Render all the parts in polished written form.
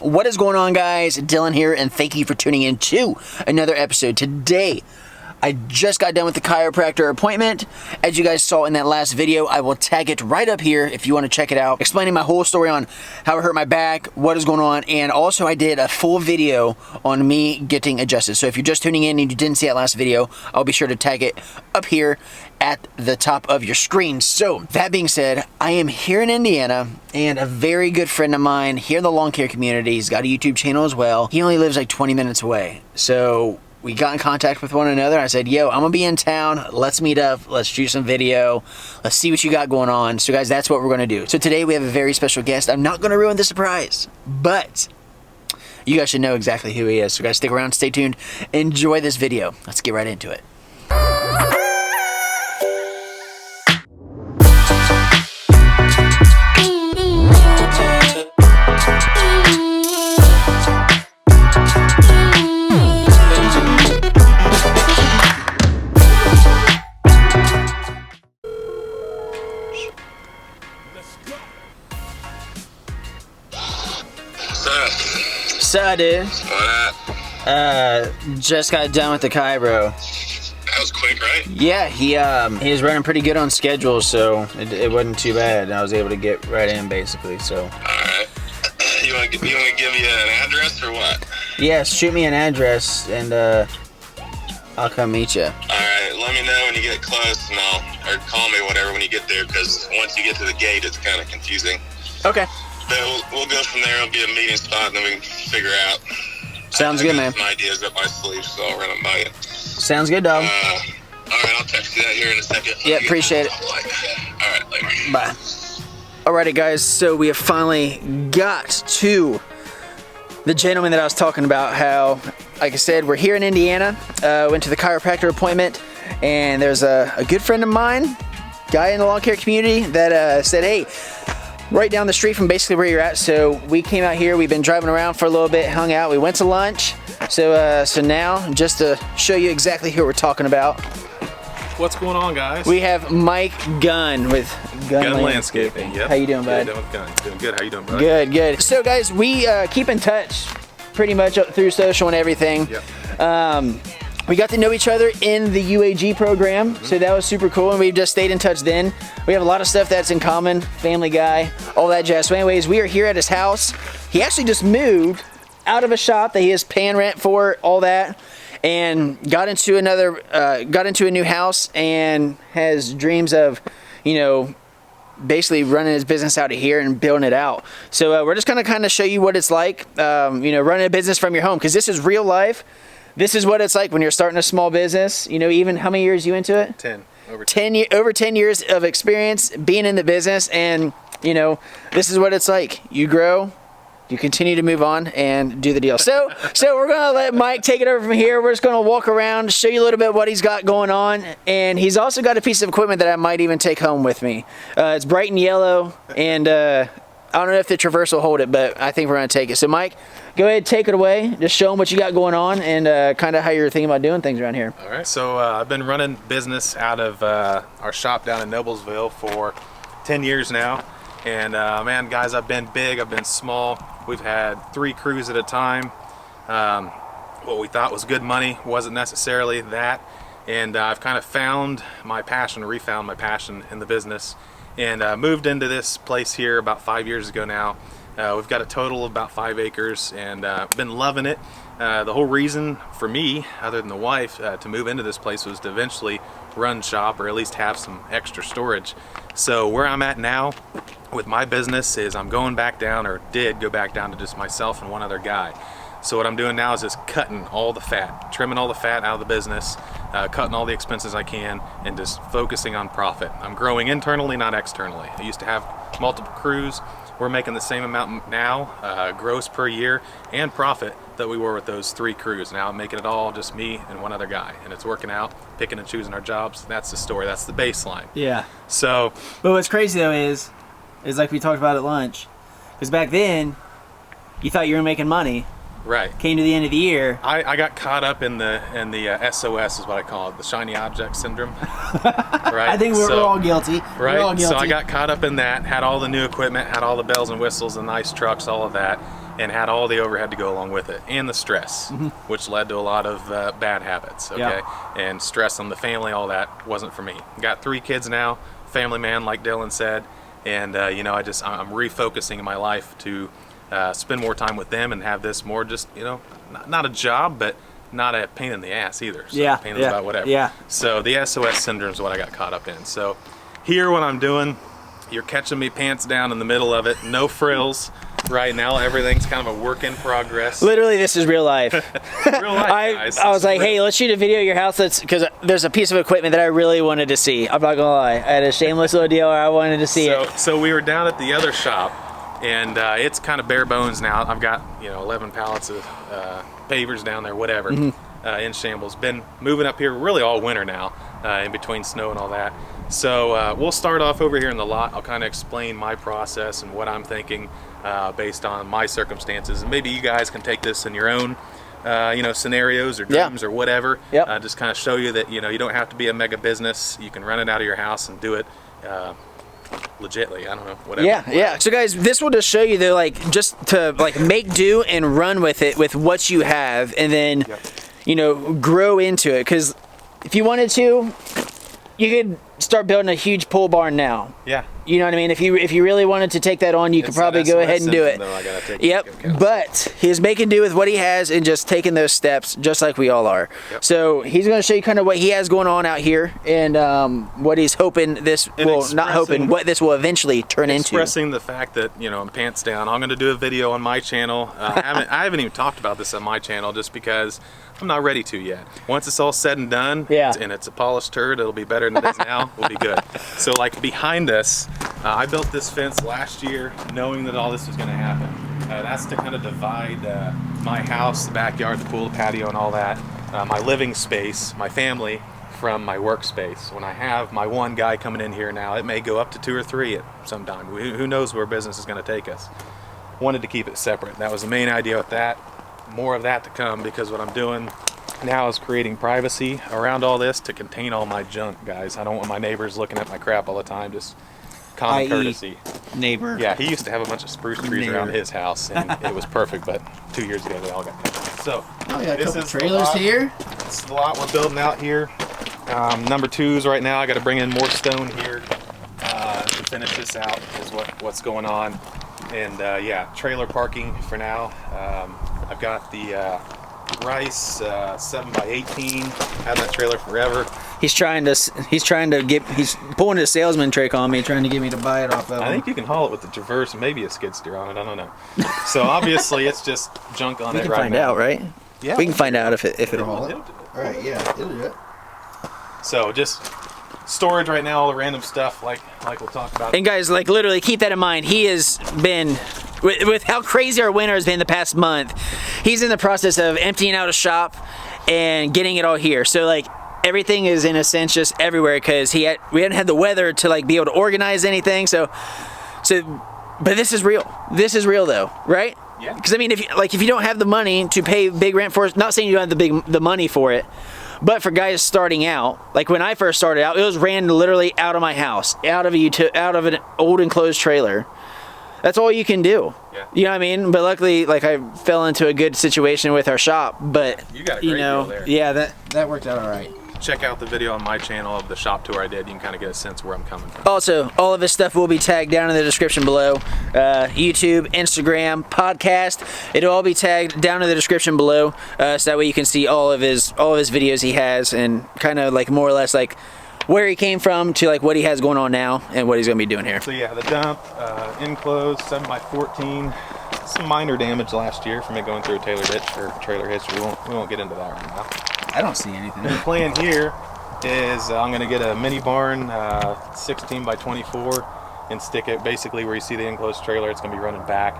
What is going on, guys? Dylan here, and thank you for tuning in to another episode. Today, I just got done with the chiropractor appointment. As you guys saw in that last video, I will tag it right up here if you want to check it out, explaining my whole story on how it hurt my back, what is going on, and also I did a full video on me getting adjusted. So if you're just tuning in and you didn't see that last video, I'll be sure to tag it up here at the top of your screen. So that being said, I am here in Indiana, and a very good friend of mine here in the lawn care community, he's got a YouTube channel as well. He only lives like 20 minutes away. So we got in contact with one another. I said, yo, I'm gonna be in town. Let's meet up. Let's shoot some video. Let's see what you got going on. So guys, that's what we're gonna do. So today we have a very special guest. I'm not gonna ruin the surprise, but you guys should know exactly who he is. So guys, stick around, stay tuned, enjoy this video. Let's get right into it. So, dude. What up? Just got done with the chiro. That was quick, right? Yeah, he was running pretty good on schedule, so it wasn't too bad. I was able to get right in, basically. So. All right. You want to give me an address or what? Yeah, shoot me an address, and I'll come meet you. All right. Let me know when you get close, and or call me, whatever, when you get there, because once you get to the gate, it's kind of confusing. Okay. But we'll go from there. It'll be a meeting spot, and then we can figure out. Sounds good, man. Some ideas up my sleeve, so I'll run them by you. Sounds good, dog. All right, I'll text you that here in a second. Yeah, appreciate it. All right, later. Bye. Alrighty, guys. So we have finally got to the gentleman that I was talking about. How, like I said, we're here in Indiana. Went to the chiropractor appointment, and there's a good friend of mine, guy in the lawn care community, that said, hey, right down the street from basically where you're at. So we came out here, we've been driving around for a little bit, hung out, we went to lunch. So now, just to show you exactly who we're talking about. What's going on, guys? We have Mike Gunn with Gunn Landscaping. Yep. How you doing, bud? Yeah, doing Gunn. Doing good. How you doing, bud? Good, good. So guys, we keep in touch pretty much through social and everything. Yep. We got to know each other in the UAG program, so that was super cool, and we've just stayed in touch then. We have a lot of stuff that's in common, family guy, all that jazz. So anyways, we are here at his house. He actually just moved out of a shop that he is paying rent for, all that, and got into a new house and has dreams of, you know, basically running his business out of here and building it out. So we're just gonna kind of show you what it's like, you know, running a business from your home, because this is real life. This is what it's like when you're starting a small business. You know, even how many years you into it? 10. Over 10 years of experience being in the business, and you know, this is what it's like. You grow, you continue to move on and do the deal. So we're gonna let Mike take it over from here. We're just gonna walk around, show you a little bit what he's got going on, and he's also got a piece of equipment that I might even take home with me. It's bright and yellow, and I don't know if the Traverse will hold it, but I think we're gonna take it. So Mike, go ahead, take it away. Just show them what you got going on and kind of how you're thinking about doing things around here. All right. So I've been running business out of our shop down in Noblesville for 10 years now. And man, guys, I've been big, I've been small. We've had 3 crews at a time. What we thought was good money wasn't necessarily that. And I've kind of found my passion, refound my passion in the business, and moved into this place here about 5 years ago now. We've got a total of about 5 acres, and been loving it. The whole reason for me, other than the wife, to move into this place was to eventually run shop, or at least have some extra storage. So where I'm at now with my business is I'm going back down, or did go back down, to just myself and one other guy. So what I'm doing now is just cutting all the fat, trimming all the fat out of the business, cutting all the expenses I can, and just focusing on profit. I'm growing internally, not externally. I used to have multiple crews. We're making the same amount now, gross per year, and profit, that we were with those 3 crews. Now I'm making it all just me and one other guy, and it's working out, picking and choosing our jobs. That's the story, that's the baseline. Yeah. So, but what's crazy though is like we talked about at lunch, because back then you thought you were making money. Right. Came to the end of the year. I got caught up in the SOS is what I call it, the shiny object syndrome. Right. I think we're all guilty. Right. We're all guilty. So I got caught up in that, had all the new equipment, had all the bells and whistles, the nice trucks, all of that. and had all the overhead to go along with it, and the stress, which led to a lot of bad habits, okay? And stress on the family, all that wasn't for me. Got 3 kids now, family man, like Dylan said, and you know, I'm refocusing in my life to spend more time with them and have this more just, you know, not a job, but not a pain in the ass either. So pain in the butt, whatever. So the SOS syndrome is what I got caught up in. So here, what I'm doing, you're catching me pants down in the middle of it, no frills. Right now, everything's kind of a work in progress. Literally, this is real life. Real life, guys. I was like, hey, let's shoot a video of your house. Because there's a piece of equipment that I really wanted to see. I'm not gonna lie. I had a shameless little deal where I wanted to see it. So we were down at the other shop, and it's kind of bare bones now. I've got, you know, 11 pallets of pavers down there, whatever, in shambles. Been moving up here really all winter now, in between snow and all that. So we'll start off over here in the lot. I'll kind of explain my process and what I'm thinking based on my circumstances, and maybe you guys can take this in your own you know, scenarios or dreams or whatever. Just kind of show you that, you know, you don't have to be a mega business. You can run it out of your house and do it legitly. I don't know, whatever. So guys, this will just show you that, like, just to like make do and run with it with what you have, and then you know, grow into it. Because if you wanted to, you could start building a huge pole barn now. You know what I mean? If you really wanted to take that on, you could probably go ahead and do it. But he's making do with what he has and just taking those steps, just like we all are. So he's going to show you kind of what he has going on out here, and what he's hoping this what this will eventually turn into. Expressing the fact that, you know, I'm pants down. I'm going to do a video on my channel. I haven't even talked about this on my channel just because I'm not ready to yet. Once it's all said and done, and it's a polished turd, it'll be better than it is now. We'll be good. So, like, behind us, I built this fence last year knowing that all this was going to happen. That's to kind of divide my house, the backyard, the pool, the patio, and all that, my living space, my family, from my workspace. When I have my one guy coming in here now, it may go up to 2 or 3 at some time. Who knows where business is going to take us. Wanted to keep it separate. That was the main idea with that. More of that to come, because what I'm doing now is creating privacy around all this to contain all my junk, guys. I don't want my neighbors looking at my crap all the time. Just common courtesy. Neighbor. Yeah, he used to have a bunch of spruce trees around his house, and it was perfect, but 2 years ago they all got cut. So, this is trailers here. This is the lot we're building out here. Number 2s right now. I got to bring in more stone here to finish this out, is what's going on. And yeah, trailer parking for now. I've got the rice 7x18. Had that trailer forever. He's pulling a salesman trick on me, trying to get me to buy it off of him. I think you can haul it with the Traverse and maybe a skid steer on it. I don't know. So obviously it's just junk on it right now. We can find out, right? Yeah. We can find out if it'll haul it. All right, yeah, it'll do it. So just storage right now, all the random stuff like we'll talk about. And guys, like, literally keep that in mind. He has been, with how crazy our winter has been the past month, he's in the process of emptying out a shop and getting it all here. So, like, everything is in a sense just everywhere, because we hadn't had the weather to, like, be able to organize anything. So but this is real. This is real though, right? Yeah. Because I mean, if you don't have the money to pay big rent for it, not saying you don't have the money for it, but for guys starting out, like when I first started out, it was ran literally out of my house, out of an old enclosed trailer. That's all you can do. Yeah. You know what I mean? But luckily, like, I fell into a good situation with our shop. But you got a great deal there. Yeah, that worked out all right. Check out the video on my channel of the shop tour I did. You can kind of get a sense where I'm coming from. Also, all of his stuff will be tagged down in the description below. YouTube, Instagram, podcast. It'll all be tagged down in the description below, so that way you can see all of his videos he has, and kind of like more or less like where he came from to like what he has going on now and what he's going to be doing here. So yeah, the dump, enclosed, 7x14. Some minor damage last year from it going through a trailer hitch. We won't get into that right now. I don't see anything. The plan here is I'm going to get a mini barn, 16x24, and stick it basically where you see the enclosed trailer. It's going to be running back,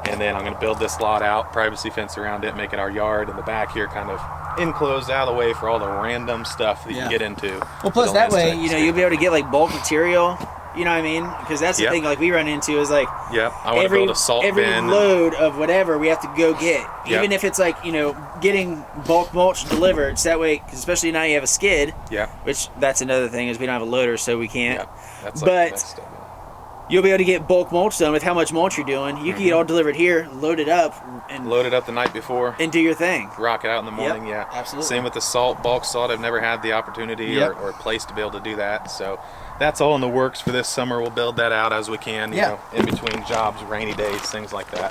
and then I'm going to build this lot out, privacy fence around it, make it our yard, and the back here kind of enclosed out of the way for all the random stuff that you can get into. Well, plus that way, you know, you'll be able to get like bulk material. You know what I mean? Because that's the thing, like, we run into is like, I want to build a salt bin. Every load of whatever we have to go get. Even if it's like, you know, getting bulk mulch delivered. So that way, cause especially now you have a skid. Which that's another thing, is we don't have a loader, so we can't. That's like the best stuff. you'll be able to get bulk mulch done with how much mulch you're doing. You can get all delivered here, load it up, and load it up the night before, and do your thing. Rock it out in the morning. Yep, yeah, absolutely. Same with the salt, bulk salt. I've never had the opportunity or place to be able to do that. So that's all in the works for this summer. We'll build that out as we can. You know, in between jobs, rainy days, things like that.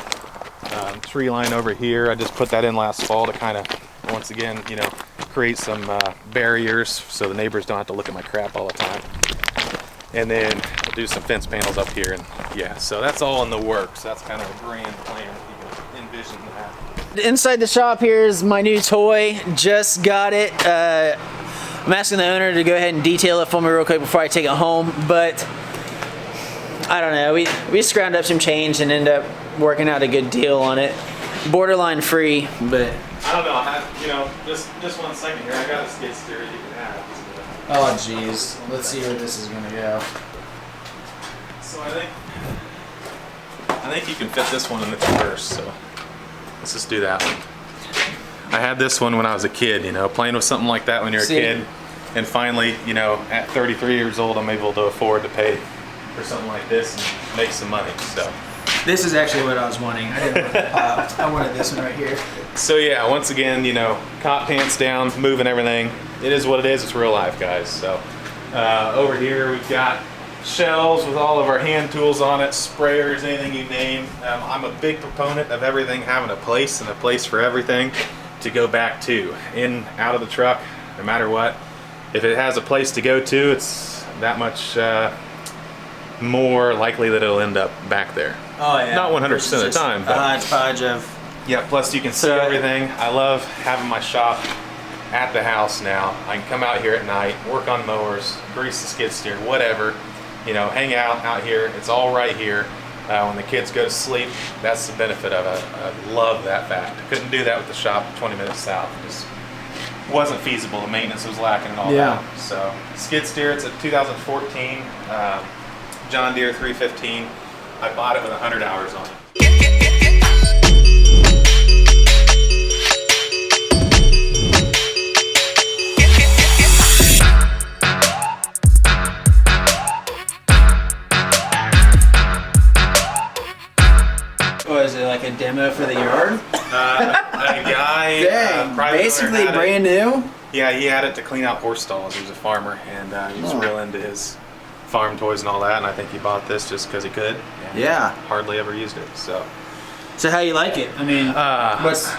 Tree line over here. I just put that in last fall to kind of, once again, you know, create some barriers so the neighbors don't have to look at my crap all the time. And then we'll do some fence panels up here, and yeah, so that's all in the works. That's kind of a grand plan if you can envision that. Inside the shop here is my new toy. Just got it. I'm asking the owner to go ahead and detail it for me real quick before I take it home, but I don't know. We scrounged up some change and ended up working out a good deal on it. Borderline free, but I don't know. You know, just 1 second here. I got a skid steer you can have. oh geez, let's see where this is gonna go. So I think you can fit this one in the traverse. So let's just do that one. I had this one when I was a kid. You know, playing with something like that when you're a kid, and finally, you know, at 33 years old, I'm able to afford to pay for something like this and make some money. So this is actually what I was wanting. I didn't want the pop. I wanted this one right here. So yeah, once again, you know, cop pants down, moving everything. It is what it is. It's real life, guys. So over here we've got shelves with all of our hand tools on it, sprayers, anything you name. I'm a big proponent of everything having a place and a place for everything to go back to. In, out of the truck, no matter what. If it has a place to go to, it's that much more likely that it'll end up back there. Oh yeah. Not 100% of the time, but hodgepodge of. yeah, plus you can see everything. I love having my shop at the house now. I can come out here at night, work on mowers, grease the skid steer, whatever. You know, hang out here. It's all right here. When the kids go to sleep, that's the benefit of it. I love that fact. Couldn't do that with the shop 20 minutes south. It just wasn't feasible. The maintenance was lacking and all that. So skid steer, it's a 2014 John Deere 315. I bought it with 100 hours on it. Was it like a demo for the yard? A guy, Dang, basically brand new? Yeah, he had it to clean out horse stalls. He was a farmer, and he was real into his farm toys and all that, and I think he bought this just because he could. Yeah. Hardly ever used it, so. So how you like it? I mean,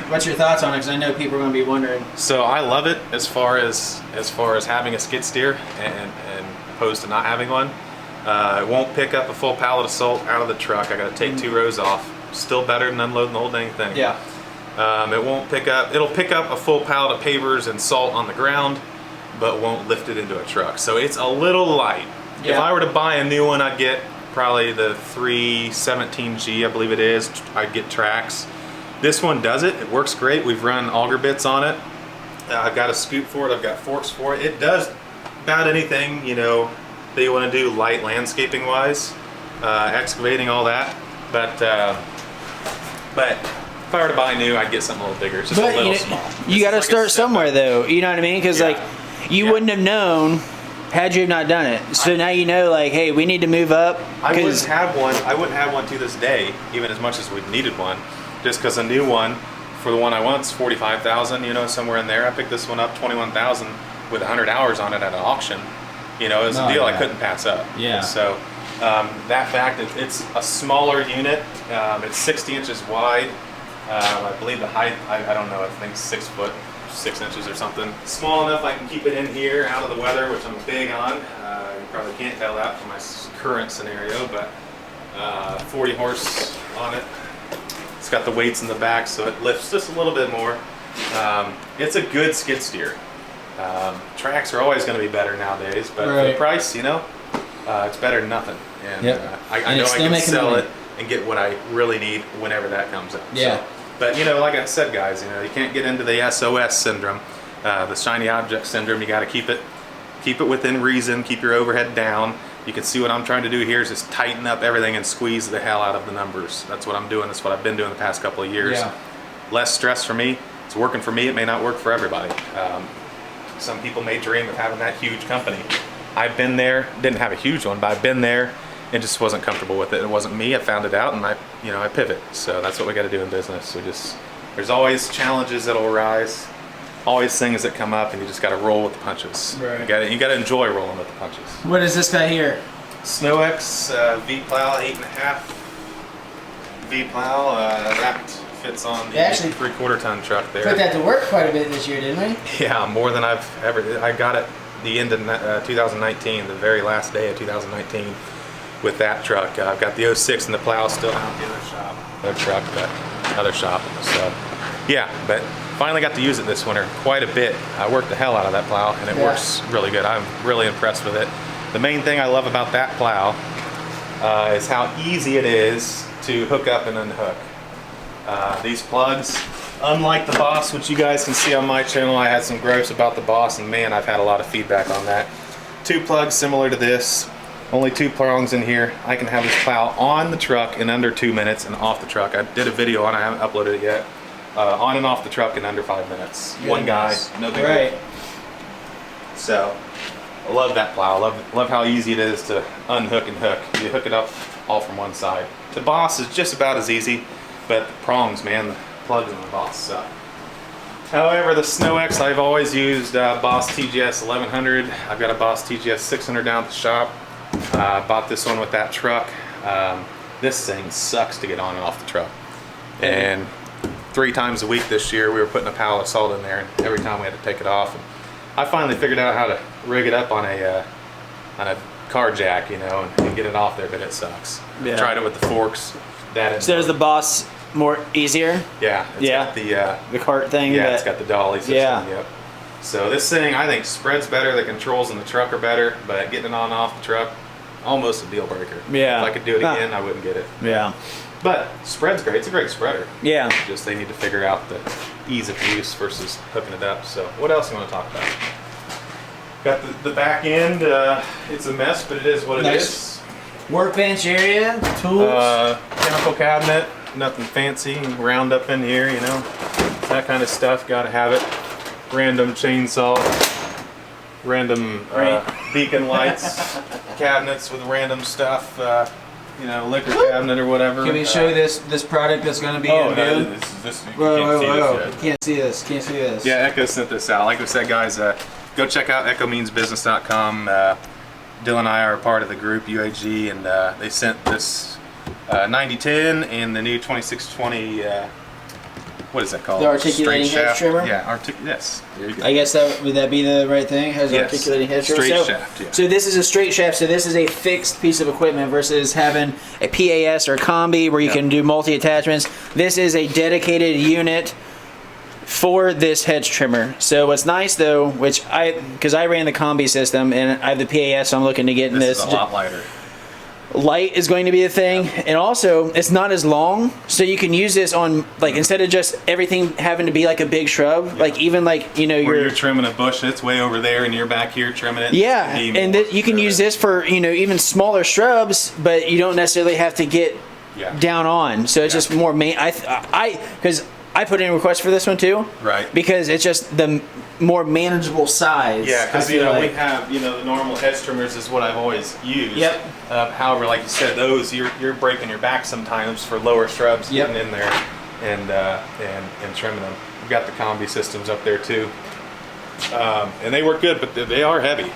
what's your thoughts on it? Because I know people are going to be wondering. So I love it as far as having a skid steer and opposed to not having one. It won't pick up a full pallet of salt out of the truck. I got to take 2 rows off. Still better than unloading the whole dang thing. Yeah. It won't pick up. It'll pick up a full pallet of pavers and salt on the ground, but won't lift it into a truck. So it's a little light. Yeah. If I were to buy a new one, I'd get probably the 317G, I believe it is. I'd get tracks. This one does it. It works great. We've run auger bits on it. I've got a scoop for it. I've got forks for it. It does about anything, you know, that you want to do light landscaping wise, excavating, all that. But if I were to buy new, I'd get something a little bigger. It's just a little small. You got to start somewhere though. You know what I mean? Because like you wouldn't have known had you not done it. So now you know, like, hey, we need to move up. I wouldn't have one. I wouldn't have one to this day, even as much as we needed one, just because a new one for the one I want is $45,000. You know, somewhere in there. I picked this one up $21,000 with 100 hours on it at an auction. You know, it was a deal I couldn't pass up. Yeah. So that fact, it's a smaller unit. It's 60 inches wide. I believe the height, I don't know, I think 6 foot 6 inches or something. Small enough I can keep it in here out of the weather, which I'm big on. You probably can't tell that from my current scenario, but 40 horse on it. It's got the weights in the back, so it lifts just a little bit more. It's a good skid steer. Tracks are always going to be better nowadays, but for the price, you know, it's better than nothing. And I know I can sell it and get what I really need whenever that comes up. Yeah. So, but you know, like I said, guys, you know, you can't get into the SOS syndrome, the shiny object syndrome. You got to keep it within reason. Keep your overhead down. You can see what I'm trying to do here is just tighten up everything and squeeze the hell out of the numbers. That's what I'm doing. That's what I've been doing the past couple of years. Yeah. Less stress for me. It's working for me. It may not work for everybody. Some people may dream of having that huge company. I've been there, didn't have a huge one, but I've been there, and just wasn't comfortable with it. It wasn't me. I found it out, and I pivot. So that's what we got to do in business. There's always challenges that'll arise, always things that come up, and you just got to roll with the punches. Right. You got to enjoy rolling with the punches. What is this guy here? SnowX V plow, 8.5 V plow. That fits on the Actually 3/4 ton truck there. Put that to work quite a bit this year, didn't we? Yeah, more than I've ever. I got it the end of 2019, the very last day of 2019, with that truck. I've got the 06 and the plow still out in the other shop. Other truck, but other shop. So yeah, but finally got to use it this winter quite a bit. I worked the hell out of that plow, and it works really good. I'm really impressed with it. The main thing I love about that plow is how easy it is to hook up and unhook. These plugs, unlike the Boss, which you guys can see on my channel, I had some gripes about the Boss, and man, I've had a lot of feedback on that. 2 plugs similar to this, only 2 prongs in here. I can have this plow on the truck in under 2 minutes and off the truck. I did a video on it, I haven't uploaded it yet. On and off the truck in under 5 minutes. Goodness. One guy, no big Right. deal. So, I love that plow. Love how easy it is to unhook and hook. You hook it up all from one side. The Boss is just about as easy, but the prongs, man, the plugs in the Boss suck. However, the SnowX, I've always used Boss TGS 1100. I've got a Boss TGS 600 down at the shop. Bought this one with that truck. This thing sucks to get on and off the truck. And 3 times a week this year, we were putting a pallet of salt in there, and every time we had to take it off. And I finally figured out how to rig it up on a car jack, and get it off there, but it sucks. Yeah. Tried it with the forks. So there's the Boss more easier? Yeah. It's got the cart thing? Yeah, it's got the dolly system. Yeah. Yep. So this thing, I think, spreads better. The controls in the truck are better, but getting it on and off the truck, almost a deal breaker. Yeah. If I could do it again, I wouldn't get it. Yeah. But spread's great. It's a great spreader. Yeah. Just they need to figure out the ease of use versus hooking it up. So what else you want to talk about? Got the back end. It's a mess, but it is what it is. Workbench area, tools. Chemical cabinet. Nothing fancy. Round up in here, that kind of stuff. Got to have it. Random chainsaw. Random beacon lights. Cabinets with random stuff. Liquor cabinet or whatever. Can we show this product that's going to be in no, new? this you Whoa. can't see this yet. Can't see this. Yeah, Echo sent this out. Like I said, guys, go check out echomeansbusiness.com. Dylan and I are part of the group UAG, and they sent this 9010 and the new 2620. What is that called? The articulating hedge trimmer? Yeah, yes. There you go. I guess would that be the right thing? Has Yes. articulating hedge trimmer? Straight shaft, yeah. So this is a straight shaft. So this is a fixed piece of equipment versus having a PAS or combi where you can do multi attachments. This is a dedicated unit for this hedge trimmer. So what's nice though, because I ran the combi system and I have the PAS, so I'm looking to get in this. This is a lot lighter. Light is going to be a thing, and also it's not as long, so you can use this on instead of just everything having to be like a big shrub, even where you're trimming a bush, it's way over there, and you're back here trimming it. Yeah, and you can use this for even smaller shrubs, but you don't necessarily have to get down on. So it's just more because I put in a request for this one too, right? Because it's just the more manageable size. Yeah, because we have the normal hedge trimmers is what I've always used. Yep. However, like you said, those you're breaking your back sometimes for lower shrubs getting in there and trimming them. We've got the combi systems up there too, and they work good, but they are heavy.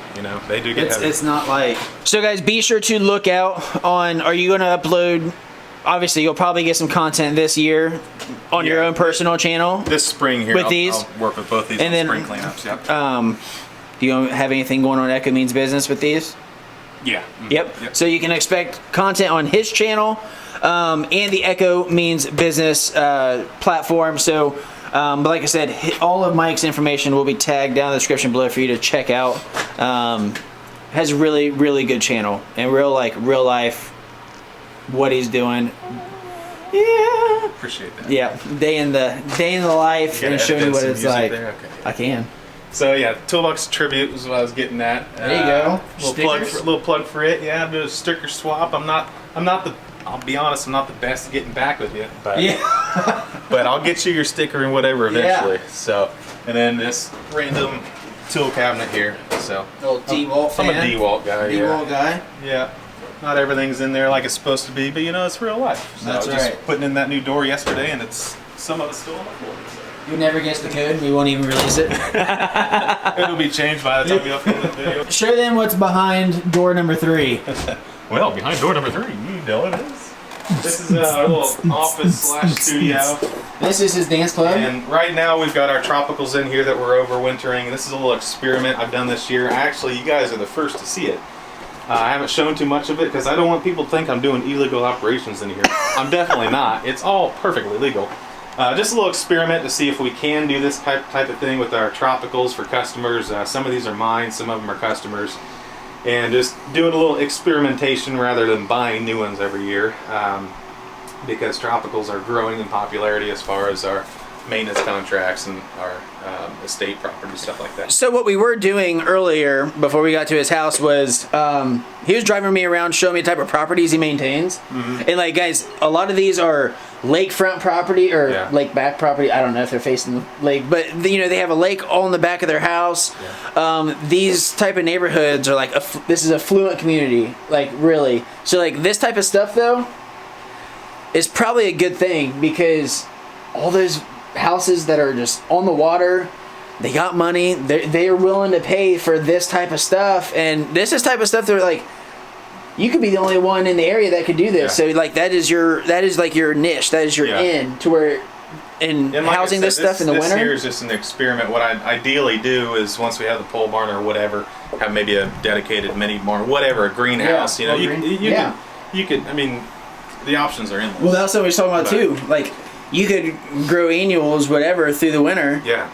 They do get heavy. It's not light. So guys, be sure to look out on. Are you going to upload? Obviously, you'll probably get some content this year on your own personal channel. This spring here, I'll work with both these spring cleanups. Yep. Do you have anything going on Echo Means Business with these? Yeah. Yep. So you can expect content on his channel and the Echo Means Business platform. So, but like I said, all of Mike's information will be tagged down in the description below for you to check out. Has a really, really good channel and real life. What he's doing, appreciate that. Yeah, day in the life and showing you what it's like. Okay. I can. So yeah, Toolbox Tribute was what I was getting at. There you go. Little plug for it. Yeah, I'm doing a sticker swap. I'll be honest, I'm not the best at getting back with you, but but I'll get you your sticker and whatever eventually. Yeah. So, and then this random tool cabinet here. So little DeWalt fan. I'm a DeWalt guy. DeWalt guy. Yeah. not everything's in there like it's supposed to be, but you know, it's real life. So That's just right. putting in that new door yesterday, and it's some of it's still on the floor. So. You never guess the code, and we won't even release it. It'll be changed by the time we upload the video. Show them what's behind door number 3. Well, behind door number 3, you know it is. This is a little office/studio. This is his dance club. And right now we've got our tropicals in here that we're overwintering. This is a little experiment I've done this year. Actually, you guys are the first to see it. I haven't shown too much of it because I don't want people to think I'm doing illegal operations in here. I'm definitely not. It's all perfectly legal. Just a little experiment to see if we can do this type of thing with our tropicals for customers. Some of these are mine, some of them are customers. And just doing a little experimentation rather than buying new ones every year. Because tropicals are growing in popularity as far as our maintenance contracts and our estate property, stuff like that. So what we were doing earlier, before we got to his house, was he was driving me around, showing me the type of properties he maintains. And like, guys, a lot of these are lakefront property or lake back property. I don't know if they're facing the lake, but you know, they have a lake all in the back of their house. These type of neighborhoods are like, this is a affluent community, like really. So like this type of stuff though is probably a good thing, because all those houses that are just on the water, they got money, they are willing to pay for this type of stuff, and this is type of stuff they're like, you could be the only one in the area that could do this. So like that is like your niche, that is your in to where in like housing this stuff in the winter. This here is just an experiment. What I ideally do is once we have the pole barn or whatever, have maybe a dedicated mini barn, whatever, a greenhouse. You know, you could. I mean, the options are endless. Well, that's what we were talking about too. Like, you could grow annuals, whatever, through the winter. Yeah.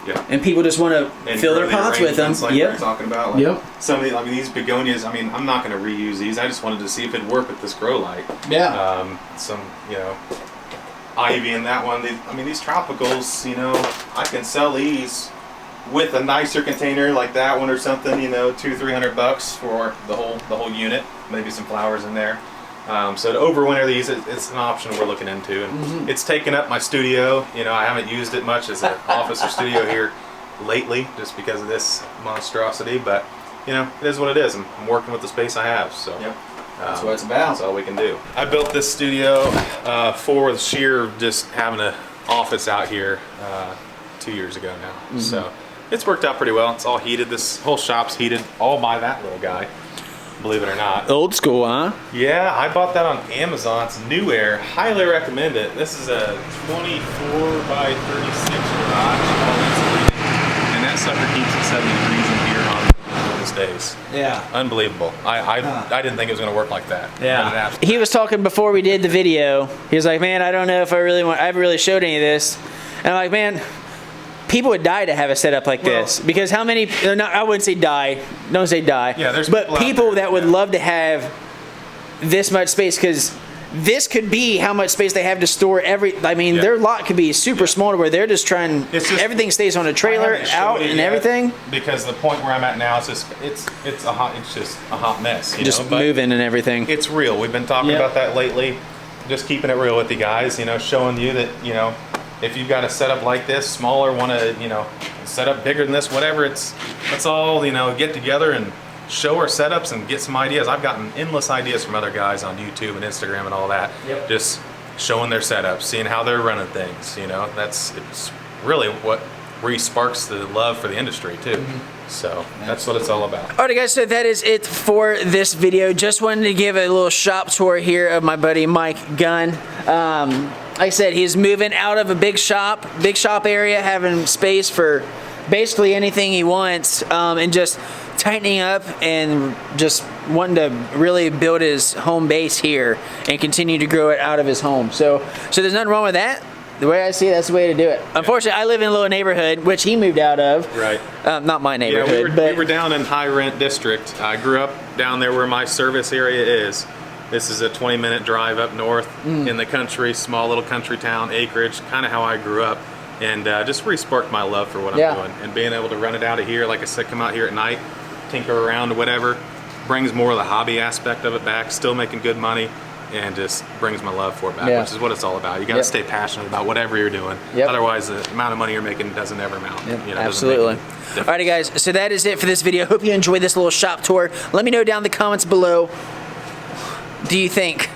Yeah. And people just want to fill their pots with them. Like we're talking about. Like some of the, these begonias. I mean, I'm not going to reuse these. I just wanted to see if it'd work with this grow light. Yeah. Some, you know, ivy in that one. These tropicals. You know, I can sell these with a nicer container like that one or something. You know, $200-300 for the whole unit. Maybe some flowers in there. So to overwinter these, it's an option we're looking into, and it's taken up my studio. You know, I haven't used it much as an office or studio here lately, just because of this monstrosity. But you know, it is what it is. I'm working with the space I have, so that's what it's about. That's all we can do. I built this studio for the sheer just having an office out here 2 years ago now. So it's worked out pretty well. It's all heated. This whole shop's heated all by that little guy. Believe it or not. Old school, huh? Yeah, I bought that on Amazon. It's New Air. Highly recommend it. This is a 24 by 36 garage, all insulated, and that sucker keeps it 70 degrees in here on those days. Yeah. Unbelievable. I didn't think it was going to work like that. Yeah. He was talking before we did the video. He was like, man, I don't know if I haven't really showed any of this. And I'm like, man, people would die to have a setup like this, because how many? I wouldn't say die. Don't say die. Yeah, there's but people that would love to have this much space, because this could be how much space they have to store I mean, their lot could be super small to where they're just trying. Everything stays on a trailer out and everything. Because the point where I'm at now, it's just a hot mess. You just know? Moving and everything. It's real. We've been talking about that lately. Just keeping it real with you guys. You know, showing you that if you've got a setup like this, smaller, want to, set up bigger than this, whatever, let's all, get together and show our setups and get some ideas. I've gotten endless ideas from other guys on YouTube and Instagram and all that. Just showing their setups, seeing how they're running things, it's really what re-sparks the love for the industry too. So that's what it's all about. Alright guys, so that is it for this video. Just wanted to give a little shop tour here of my buddy Mike Gunn. Like I said, he's moving out of a big shop area, having space for basically anything he wants, and just tightening up and just wanting to really build his home base here and continue to grow it out of his home. So there's nothing wrong with that. The way I see it, that's the way to do it. Unfortunately, I live in a little neighborhood, which he moved out of. Right. Not my neighborhood. We were down in high rent district. I grew up down there where my service area is. This is a 20-minute drive up north in the country, small little country town, acreage, kind of how I grew up. And just re-sparked my love for what I'm doing. And being able to run it out of here, like I said, come out here at night, tinker around or whatever, brings more of the hobby aspect of it back, still making good money. and just brings my love for it back, Yeah. which is what it's all about. You got to Yep. stay passionate about whatever you're doing. Yep. Otherwise, the amount of money you're making doesn't ever amount. Yep, You know, absolutely. Alrighty guys, so that is it for this video. Hope you enjoyed this little shop tour. Let me know down in the comments below, do you think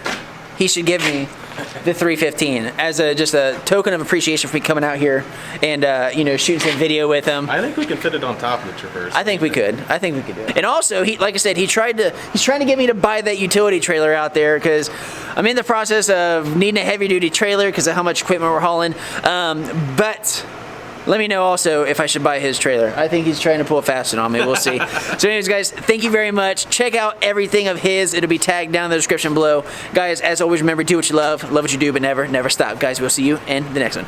he should give me the 315 as just a token of appreciation for me coming out here and you know, shooting some video with him? I think we can fit it on top of the Traverse. I think we could. I think we could do it. And also, he, like I said, he's trying to get me to buy that utility trailer out there because I'm in the process of needing a heavy duty trailer because of how much equipment we're hauling. But let me know also if I should buy his trailer. I think he's trying to pull a fast one on me. We'll see. So anyways, guys, thank you very much. Check out everything of his. It'll be tagged down in the description below. Guys, as always, remember, do what you love what you do, but never stop. Guys, we'll see you in the next one.